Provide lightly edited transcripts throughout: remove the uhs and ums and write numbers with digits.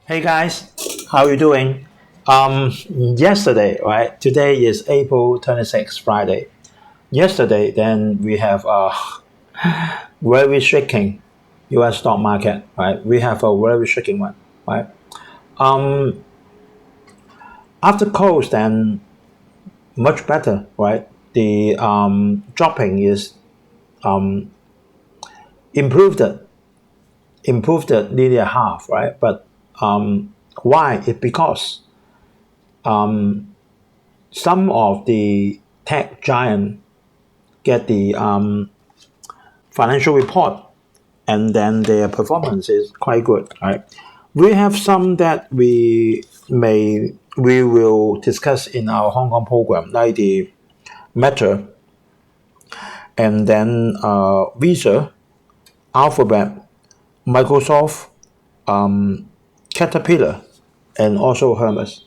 Hey guys, how you doing? Yesterday, right? Today is April 26th, Friday. Yesterday, then we have a very shaking U.S. stock market, right? We have a very shaking one, right? Um, After close, then much better, right? The dropping is um, improved improved nearly a half, right? But why? It's because some of the tech giant get the financial report, and then their performance is quite good, right? We have some that we will discuss in our Hong Kong program, like the Meta, and then Visa, Alphabet, Microsoft, Caterpillar, and also Hermes.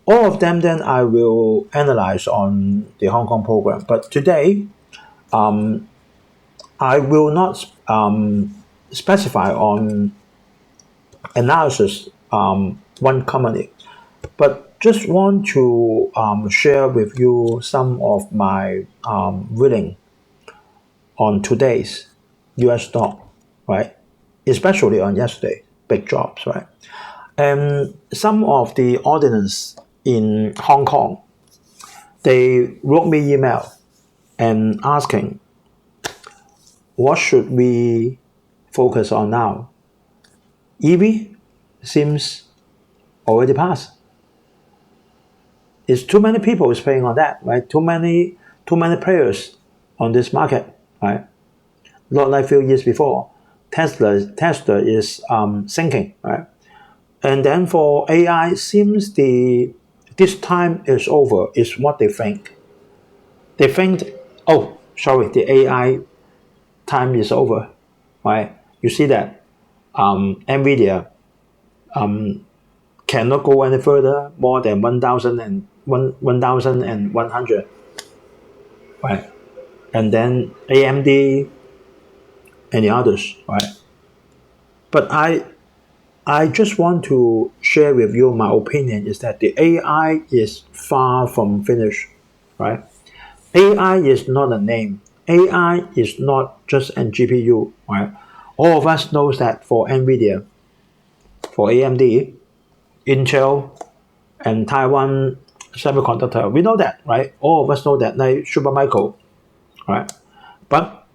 All of them, then I will analyze on the Hong Kong program. But today, I will not specify on analysis one company, but just want to share with you some of my reading on today's U.S. stock, right? Especially on yesterday, big drops, right? And some of the audience in Hong Kong, they wrote me email and asking, what should we focus on now? EV seems already passed. It's too many people is playing on that, right? Too many players on this market, right? Not like few years before. Tesla is sinking, right? And then for AI, seems this time is over. Is what they think. They think, oh, sorry, the AI time is over, right? You see that Nvidia cannot go any further more than 1,100, right? And then AMD and the others, right? But I just want to share with you my opinion is that the AI is far from finished, right? AI is not a name. AI is not just a GPU, right? All of us knows that for Nvidia, for AMD, Intel, and Taiwan Semiconductor, we know that, right? All of us know that, like Supermicro, right? But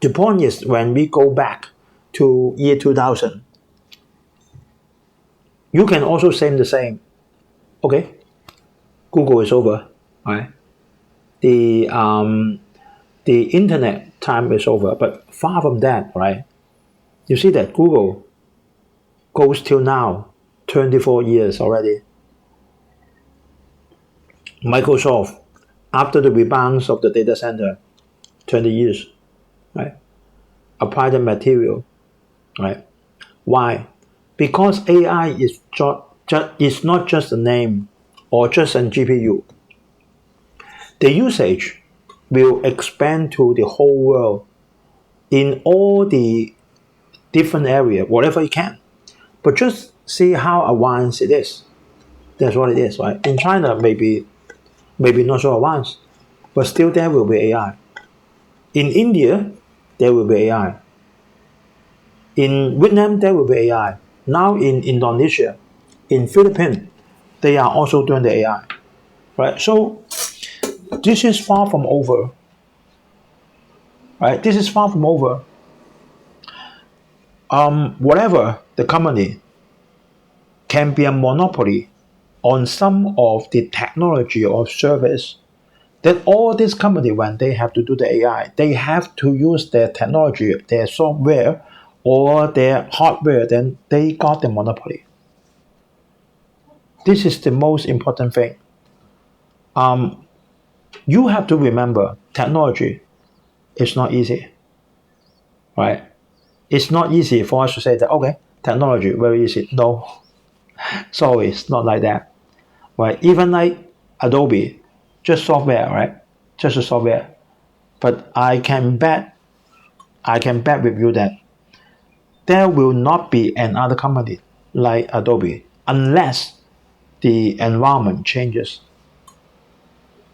the point is, when we go back to year 2000, you can also say the same. Okay, Google is over, right? The the internet time is over, but far from that, right? You see that Google goes till now, 24 years already. Microsoft, after the rebounds of the data center, 20 years, right? Applied material, right? Why? Because AI is not just a name or just a GPU. The usage will expand to the whole world in all the different areas, whatever it can. But just see how advanced it is. That's what it is, right? In China, maybe not so advanced, but still there will be AI. In India, there will be AI. In Vietnam, there will be AI. Now in Indonesia, in Philippines, they are also doing the AI, right? So this is far from over, right? This is far from over. Whatever the company can be a monopoly on some of the technology or service, that all this company, when they have to do the AI, they have to use their technology, their software, or their hardware, then they got the monopoly. This is the most important thing. You have to remember, technology is not easy, right? It's not easy for us to say that, okay, technology, very easy. No, sorry, it's not like that, right? Even like Adobe, just software, right? Just a software. But I can bet with you that there will not be another company like Adobe unless the environment changes.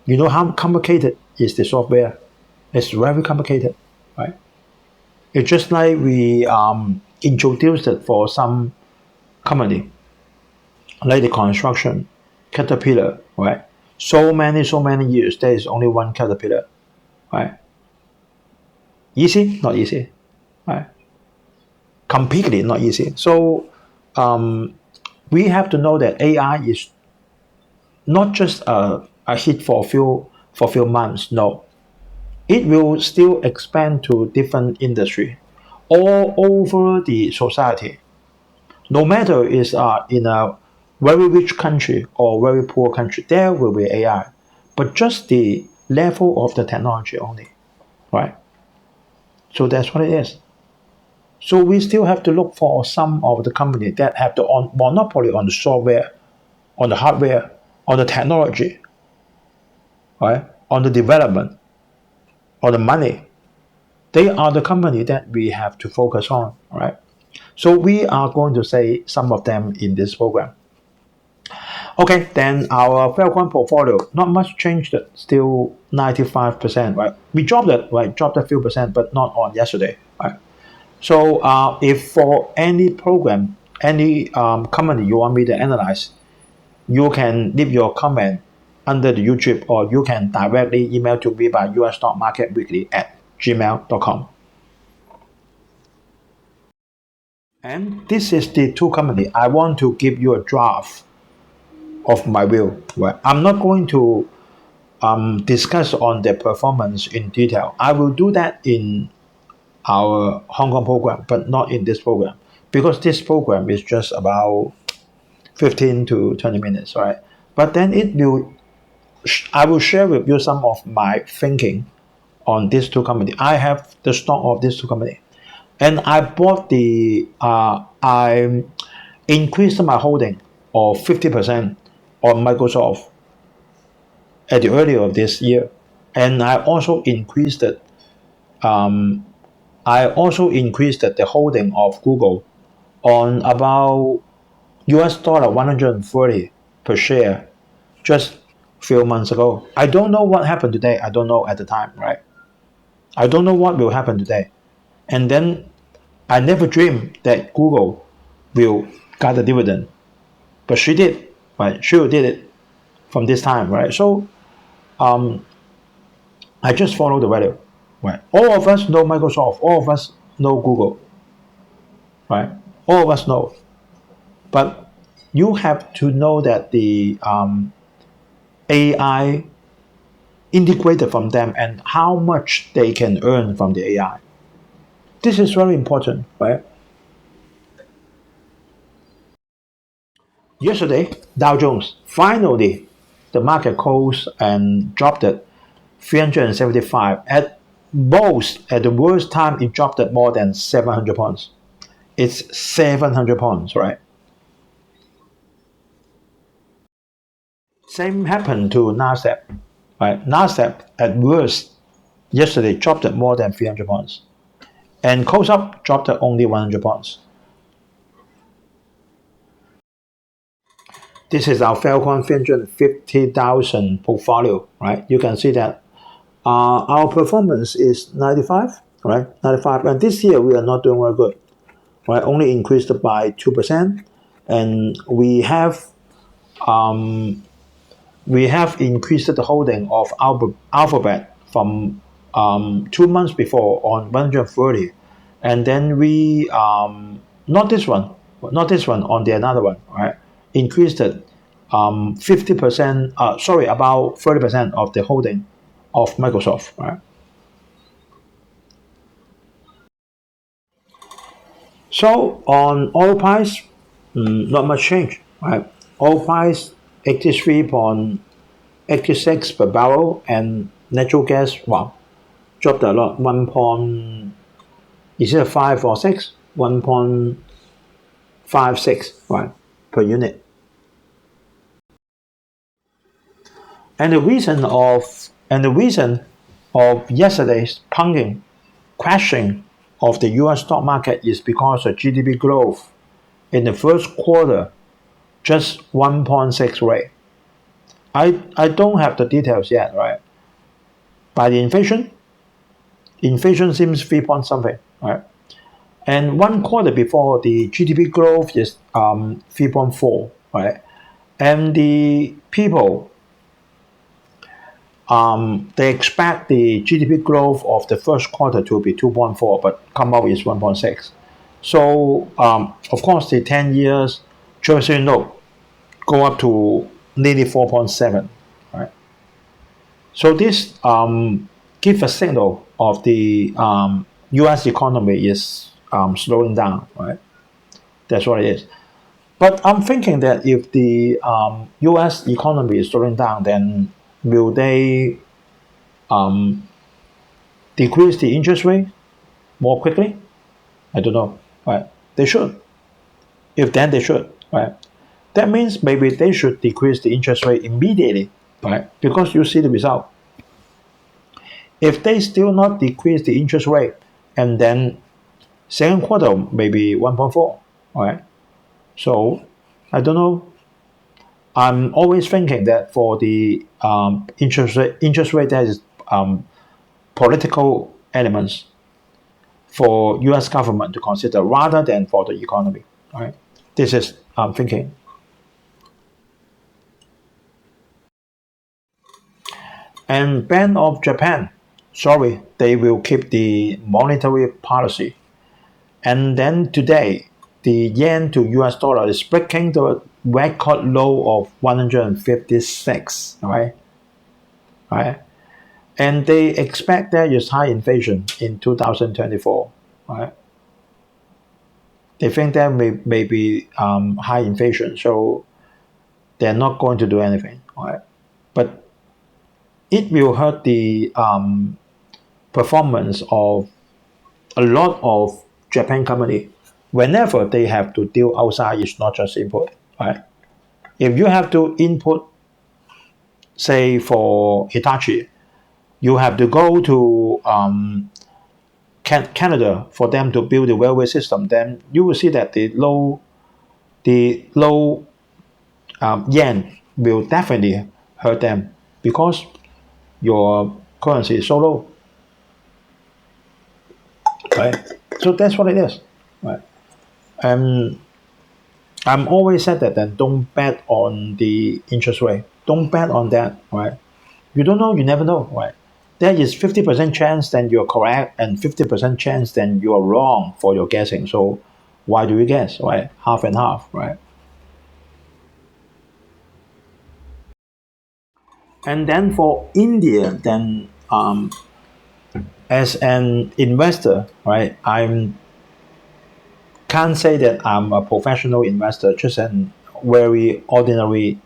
You know how complicated is the software? It's very complicated, right? It's just like we introduced it for some company, like the construction, Caterpillar, right? So many years, there is only one Caterpillar, right? Easy? Not easy, right? Completely not easy. So we have to know that AI is not just a hit for a few months. No, it will still expand to different industry all over the society. No matter is in a very rich country or very poor country, there will be AI, but just the level of the technology only, right? So that's what it is. So we still have to look for some of the company that have the monopoly on the software, on the hardware, on the technology, right? On the development, on the money. They are the company that we have to focus on, right? So we are going to say some of them in this program. Okay, then our Falcon portfolio, not much changed, still 95%, right? We dropped it, right? Dropped a few percent, but not on yesterday, right? So if for any program, any company you want me to analyze, you can leave your comment under the YouTube, or you can directly email to me by usstockmarketweekly@gmail.com. And this is the two company. I want to give you a draft of my view. Right? I'm not going to discuss on their performance in detail. I will do that in our Hong Kong program, but not in this program, because this program is just about 15 to 20 minutes, right? But then I will share with you some of my thinking on these two companies. I have the stock of these two companies, and I I increased my holding of 50% on Microsoft at the earlier of this year, and I also increased it. The holding of Google on about US$ 130 per share just a few months ago. I don't know what happened today. I don't know at the time, right? I don't know what will happen today. And then I never dreamed that Google will get a dividend, but she did, right? She did it from this time, right? So I just follow the value, right? All of us know Microsoft. All of us know Google, right? All of us know, but you have to know that the AI integrated from them and how much they can earn from the AI. This is very important, right? Yesterday, Dow Jones finally the market closed and dropped it 375. At the worst time, it dropped it more than 700 points. It's 700 points, right? Same happened to Nasdaq, right? Nasdaq at worst yesterday dropped it more than 300 points, and close up dropped it only 100 points. This is our Falcon 350,000 portfolio, right? You can see that our performance is 95, right? 95, and this year we are not doing very good, right? Only increased by 2%, and we have increased the holding of Alphabet from 2 months before on 130, and then we not this one on the another one, right? Increased it 50%. About 30% of the holding of Microsoft, right? So on oil price, not much change, right? Oil price 83.86 per barrel, and natural gas, wow, dropped a lot. Is it a 5 or 6? 1.56, right, per unit. And the reason of yesterday's crashing of the U.S. stock market is because of GDP growth in the first quarter, just 1.6 rate. I don't have the details yet, right? By the inflation seems 3 point something, right? And 1 quarter before, the GDP growth is 3.4, right? And the people, they expect the GDP growth of the first quarter to be 2.4, but come out is 1.6. So, of course, the 10 years Treasury note go up to nearly 4.7, right? So this gives a signal of the U.S. economy is slowing down, right? That's what it is. But I'm thinking that if the U.S. economy is slowing down, then will they decrease the interest rate more quickly? I don't know, right? They should. If then they should, right? That means maybe they should decrease the interest rate immediately, right? Because you see the result. If they still not decrease the interest rate, and then second quarter maybe 1.4, right? So I don't know. I'm always thinking that for the interest rate that is political elements for U.S. government to consider rather than for the economy. Right? This is thinking. And Bank of Japan, sorry, they will keep the monetary policy. And then today, the yen to US dollar is breaking the record low of 156, right? Right? And they expect there is high inflation in 2024, right? They think there may be high inflation, so they're not going to do anything, right? But it will hurt the performance of a lot of Japan company. Whenever they have to deal outside, it's not just input, right? If you have to input, say for Hitachi, you have to go to Canada for them to build the railway system. Then you will see that the low yen will definitely hurt them because your currency is so low, right? So that's what it is, right? And I'm always said that then don't bet on the interest rate. Don't bet on that, right? You don't know, you never know, right? There is 50% chance that you're correct and 50% chance that you are wrong for your guessing. So why do you guess, right? Half and half, right? And then for India, then as an investor, right? I can't say that I'm a professional investor, just an very ordinary,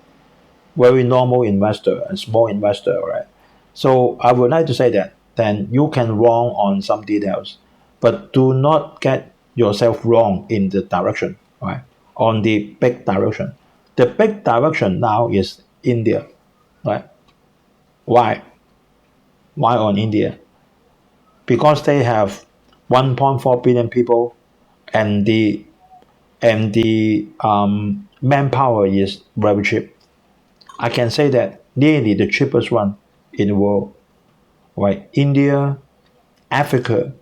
very normal investor, a small investor, right? So I would like to say that then you can wrong on some details, but do not get yourself wrong in the direction, right? On the big direction. The big direction now is India, right? Why? Why on India? Because they have 1.4 billion people, and the manpower is very cheap. I can say that nearly the cheapest one in the world. Right? India, Africa,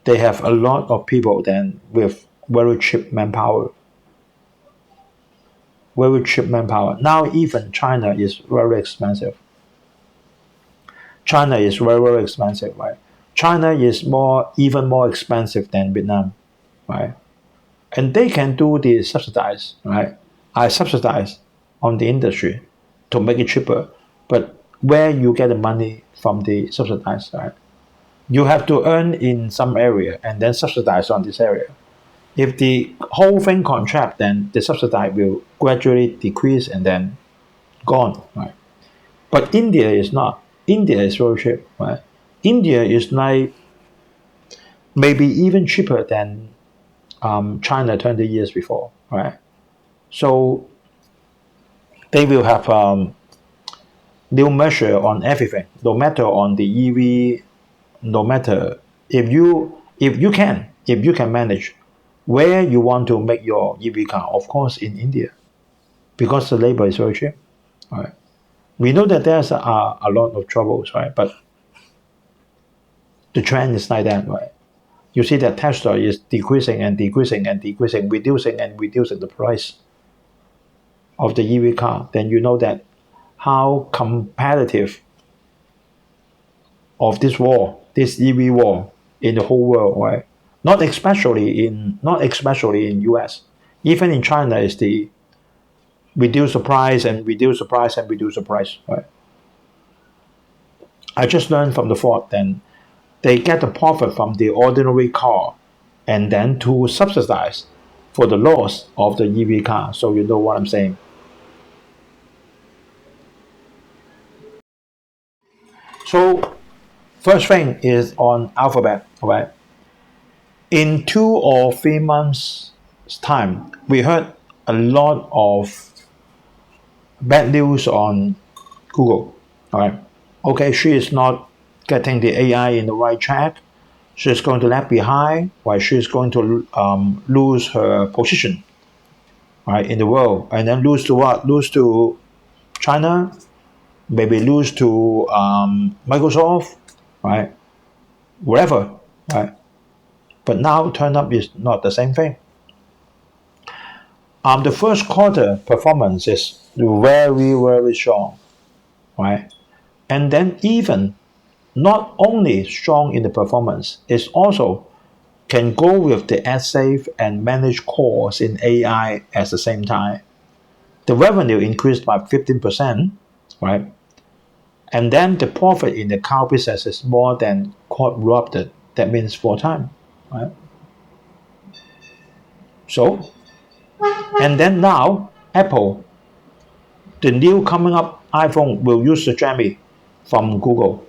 they have a lot of people then with very cheap manpower. Very cheap manpower. Now even China is very expensive. China is very, very expensive, right? China is even more expensive than Vietnam, right? And they can do the subsidize, right? I subsidize on the industry to make it cheaper, but where you get the money from the subsidize, right? You have to earn in some area and then subsidize on this area. If the whole thing contract, then the subsidy will gradually decrease and then gone, right? But India is not. India is very cheap, right? India is like maybe even cheaper than China 20 years before, right? So they will have new measure on everything, no matter on the EV, no matter if you can manage, Where you want to make your EV car? Of course, in India, because the labor is very cheap. Right? We know that there's a lot of troubles, right? But the trend is like that, right? You see that Tesla is decreasing and decreasing and decreasing, reducing and reducing the price of the EV car. Then you know that how competitive of this war, this EV war in the whole world, right? Not especially in US. Even in China is the reduce the price and reduce the price and reduce the price, right? I just learned from the Ford, then they get the profit from the ordinary car and then to subsidize for the loss of the EV car. So you know what I'm saying. So first thing is on Alphabet, right? In 2 or 3 months time, we heard a lot of bad news on Google, all right? Okay, she is not getting the AI in the right track. She's going to lag behind, while she's going to lose her position, right, in the world, and then lose to what? Lose to China, maybe lose to Microsoft, right? Wherever, right? But now turn up is not the same thing. The first quarter performance is very, very strong, right? And then even not only strong in the performance, it's also can go with the ad safe and manage calls in AI at the same time. The revenue increased by 15%, right? And then the profit in the cloud business is more than quadrupled. That means 4 times, right? So, and then now Apple, the new coming up iPhone will use the Gemini from Google,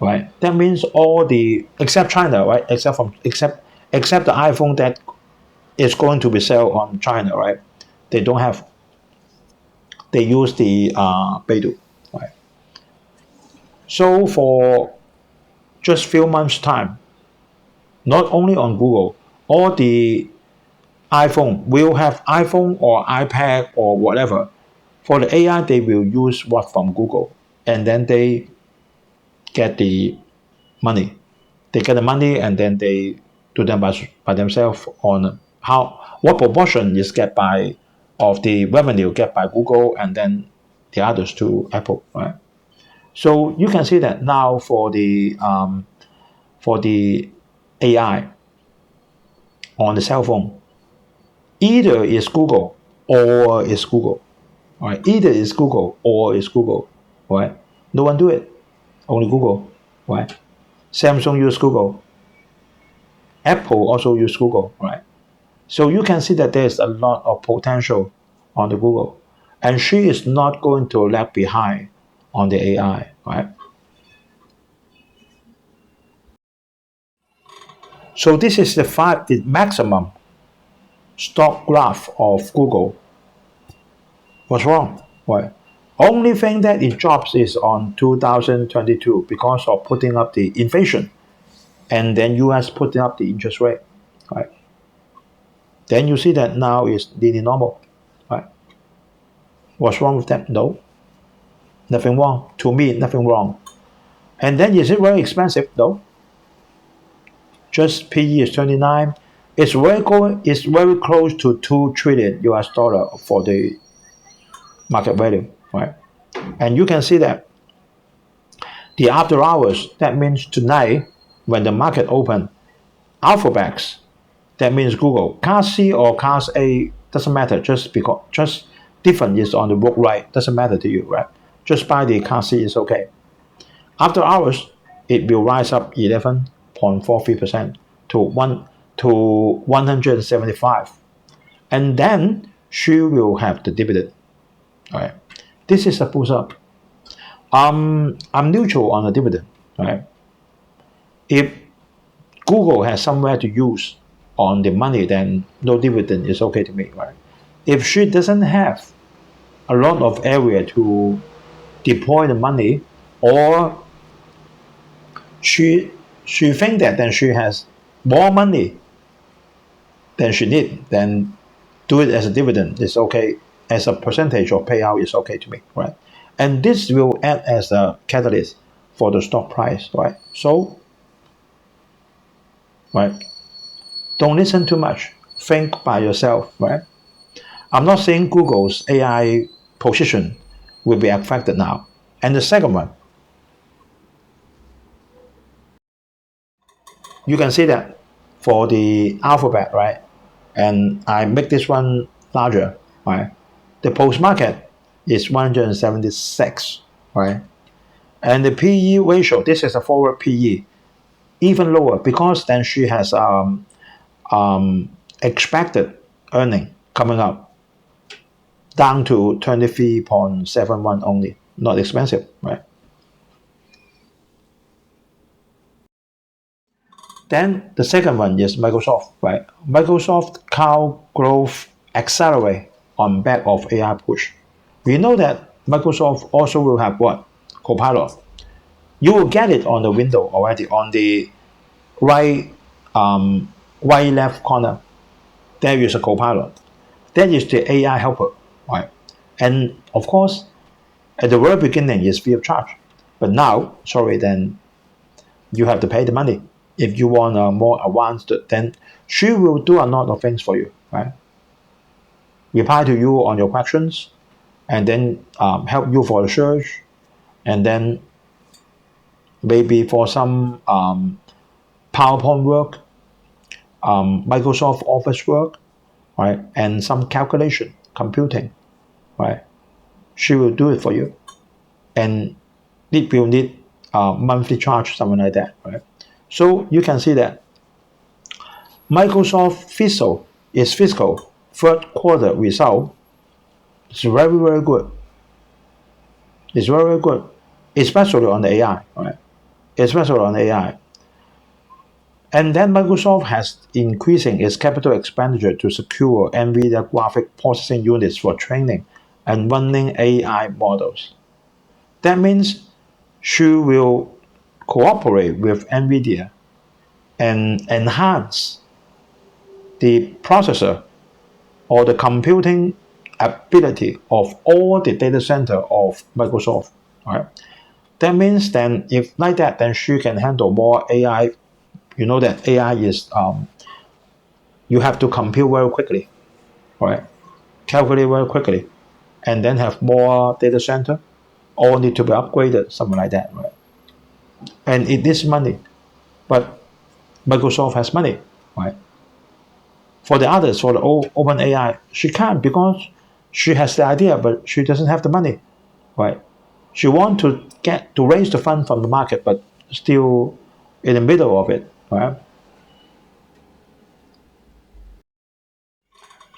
right? That means all the except China, right? Except the iPhone that is going to be sold on China, right? They don't have. They use the Beidou, right? So for just few months time, not only on Google, all the iPhone will have iPhone or iPad or whatever. For the AI, they will use what from Google, and then they get the money. They get the money, and then they do them by themselves on what proportion is get by of the revenue get by Google, and then the others to Apple, right? So you can see that now for the AI on the cell phone, either is Google or is Google, right? Either is Google or is Google, right? No one do it, only Google, right? Samsung use Google, Apple also use Google, right? So you can see that there's a lot of potential on the Google, and she is not going to lag behind on the AI, right? So this is the maximum stock graph of Google. What's wrong? Why? Only thing that it drops is on 2022 because of putting up the inflation, and then US putting up the interest rate, right? Then you see that now is nearly normal, right? What's wrong with that? No, nothing wrong. To me, nothing wrong. And then is it very expensive? No. Just PE is 29. It's very close to 2 trillion US dollar for the market value, right? And you can see that the after hours, that means tonight when the market open, Alphabet, that means Google, Class C or Class A doesn't matter, just different is on the book, right? Doesn't matter to you, right? Just buy the Class C is okay. After hours, it will rise up 11.43% to 175, and then she will have the dividend. All right, this is a push up. I'm neutral on the dividend. Right, if Google has somewhere to use on the money, then no dividend is okay to me. Right, if she doesn't have a lot of area to deploy the money, or she think that then she has more money then she need, then do it as a dividend. It's okay. As a percentage of payout is okay to me, right? And this will act as a catalyst for the stock price, right? So, right, don't listen too much. Think by yourself, right? I'm not saying Google's AI position will be affected now. And the second one, you can see that for the alphabet, right? And I make this one larger, right? The post market is 176, right? And the PE ratio, this is a forward PE, even lower because then she has expected earning coming up down to 23.71 only, not expensive, right? Then the second one is Microsoft, right? Microsoft cloud growth accelerate on back of AI push. We know that Microsoft also will have what? Copilot. You will get it on the window already on the right right left corner. There is a Copilot. That is the AI helper, right? And of course, at the very beginning is free of charge. But now, sorry, then you have to pay the money. If you want a more advanced, then she will do a lot of things for you, right? Reply to you on your questions, and then help you for the search, and then maybe for some PowerPoint work, Microsoft Office work, right, and some calculation, computing, right. She will do it for you, and it will need monthly charge, something like that, right? So you can see that Microsoft fiscal third quarter result is very, very good. It's very, very good, especially on the AI, right? Especially on AI. And then Microsoft has increasing its capital expenditure to secure NVIDIA graphic processing units for training and running AI models. That means she will cooperate with NVIDIA and enhance the processor or the computing ability of all the data center of Microsoft. Right? That means then if like that, then she can handle more AI. You know that AI is you have to compute very quickly, right? Calculate very quickly, and then have more data center, all need to be upgraded, something like that, right? And it is money, but Microsoft has money, right? For the others, for the open AI, she can't because she has the idea, but she doesn't have the money, right? She wants to get to raise the fund from the market, but still in the middle of it, right?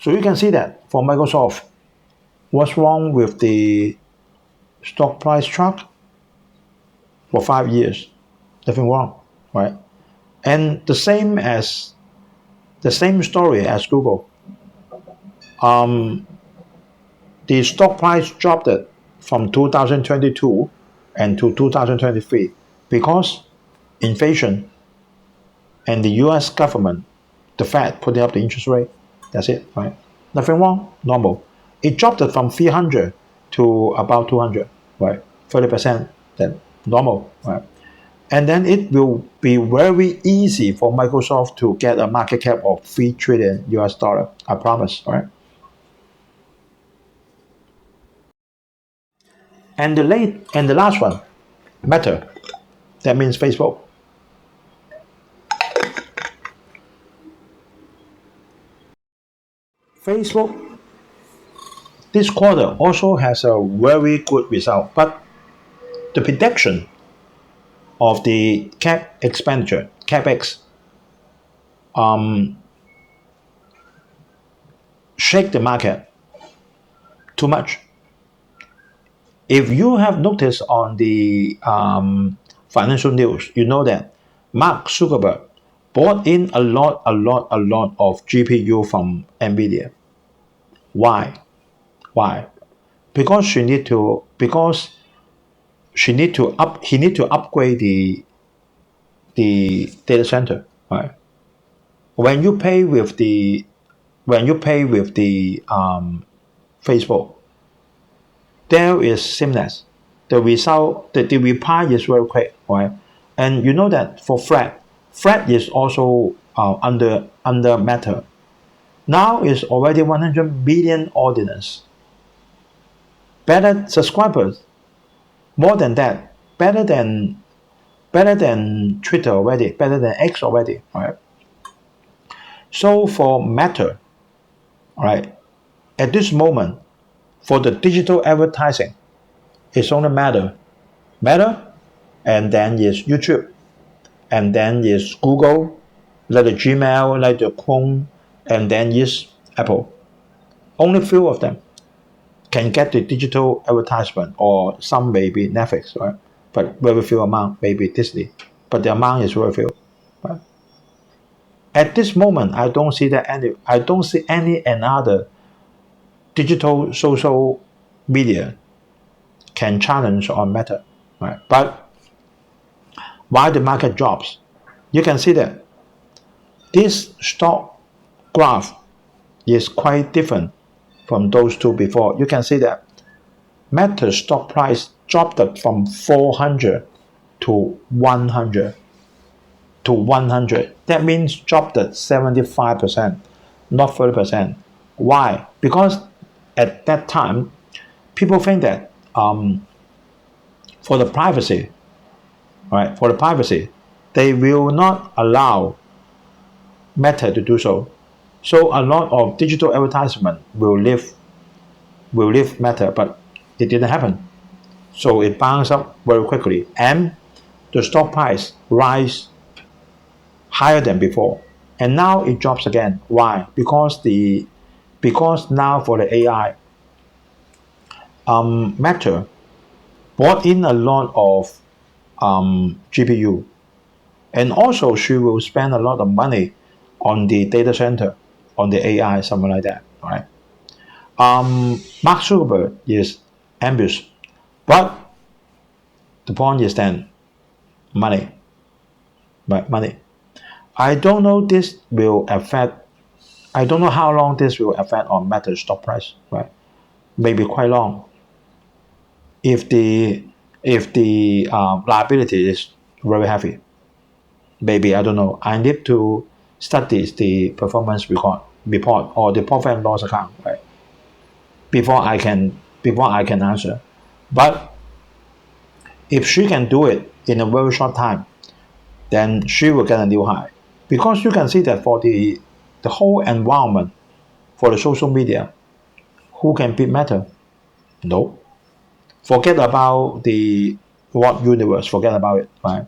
So you can see that for Microsoft, what's wrong with the stock price chart for 5 years? Nothing wrong, right? And the same story as Google. The stock price dropped it from 2022 and to 2023 because inflation and the U.S. government, the Fed putting up the interest rate. That's it, right? Nothing wrong, normal. It dropped it from 300 to about 200, right? 30%, then normal, right? And then it will be very easy for Microsoft to get a market cap of 3 trillion US dollar. I promise, right? And the last one, Meta. That means Facebook. Facebook this quarter also has a very good result, but the prediction of the cap expenditure, capex, shake the market too much. If you have noticed on the financial news, you know that Mark Zuckerberg bought in a lot of GPU from NVIDIA. Why? Why? Because he need to upgrade the data center, right? When you pay with the when you pay with the Facebook, there is seamless. The result, the reply is very quick, right? And you know that for Fred is also under Meta. Now is already 100 million audience. Better subscribers, more than that, better than Twitter already, better than X already, right? So for Meta, right, at this moment, for the digital advertising, it's only Meta, and then is YouTube, and then is Google, like the Gmail, like the Chrome, and then is Apple. Only few of them can get the digital advertisement, or some maybe Netflix, right? But very few amount, maybe Disney, but the amount is very few. Right? At this moment, I don't see any another digital social media can challenge on Meta, right? But why the market drops? You can see that this stock graph is quite different from those two before. You can see that Meta's stock price dropped from 400 to 100 to 100. That means dropped at 75%, not 30%. Why? Because at that time, people think that for the privacy, right? For the privacy, they will not allow Meta to do so. So a lot of digital advertisement will leave Meta, but it didn't happen. So it bounced up very quickly, and the stock price rise higher than before, and now it drops again. Why? Because now for the AI, Meta bought in a lot of GPU, and also she will spend a lot of money on the data center, on the AI, something like that. Right? Mark Zuckerberg is ambitious, but the point is then money, right? Money. I don't know this will affect. I don't know how long this will affect on Meta's stock price. Right? Maybe quite long. If the liability is very heavy, maybe I don't know. I need to study the performance report or the profit and loss account, right? Before I can answer. But if she can do it in a very short time, then she will get a new high. Because you can see that for the whole environment, for the social media, who can beat Meta? No. Forget about the what universe, forget about it, right?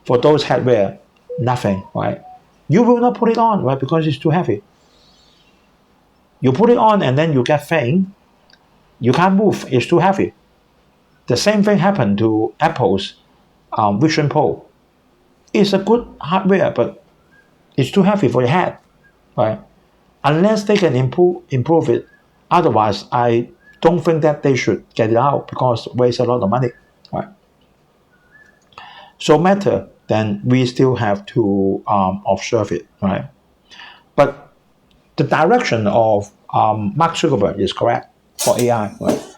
For those hardware, nothing, right? You will not put it on, right? Because it's too heavy. You put it on and then you get faint. You can't move, it's too heavy. The same thing happened to Apple's Vision Pro. It's a good hardware, but it's too heavy for your head, right? Unless they can improve it. Otherwise, I don't think that they should get it out because it wastes a lot of money, right? So Meta, then we still have to observe it, right? But the direction of Mark Zuckerberg is correct for AI, right?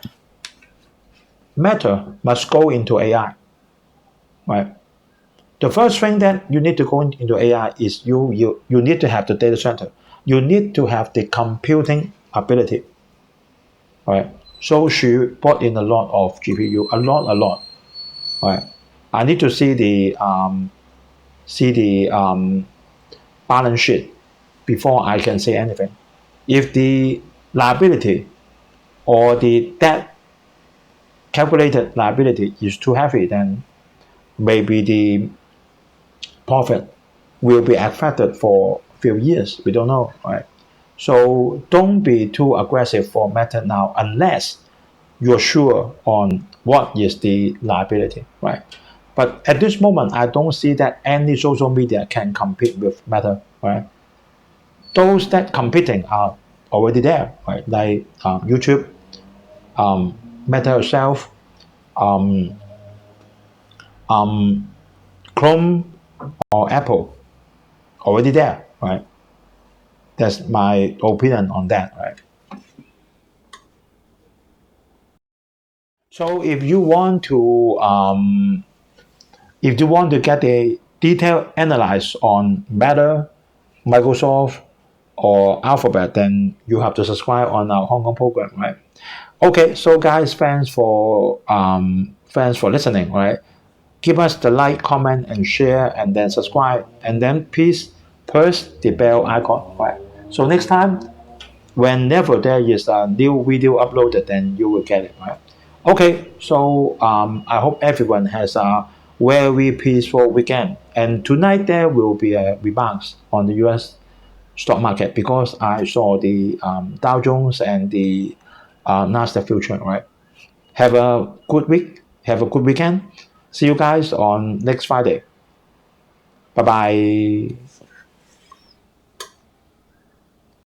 Meta must go into AI, right? The first thing that you need to go into AI is you need to have the data center. You need to have the computing ability, right? So she brought in a lot of GPU, a lot, right? I need to see the balance sheet before I can say anything. If the liability or the debt calculated liability is too heavy, then maybe the profit will be affected for a few years. We don't know, right? So don't be too aggressive for Meta now unless you're sure on what is the liability, right? But at this moment, I don't see that any social media can compete with Meta, right? Those that competing are already there, right? Like YouTube, Meta herself, um, Chrome or Apple, already there, right? That's my opinion on that, right? So if you want to get a detailed analysis on Meta, Microsoft, or Alphabet, then you have to subscribe on our Hong Kong program, right? Okay, so guys, thanks for listening, right? Give us the like, comment, and share, and then subscribe, and then please press the bell icon, right? So next time, whenever there is a new video uploaded, then you will get it, right? Okay, so I hope everyone has a very peaceful weekend, and tonight there will be a rebound on the U.S. stock market because I saw the Dow Jones and the Nasdaq future, right? Have a good week. Have a good weekend. See you guys on next Friday. Bye bye.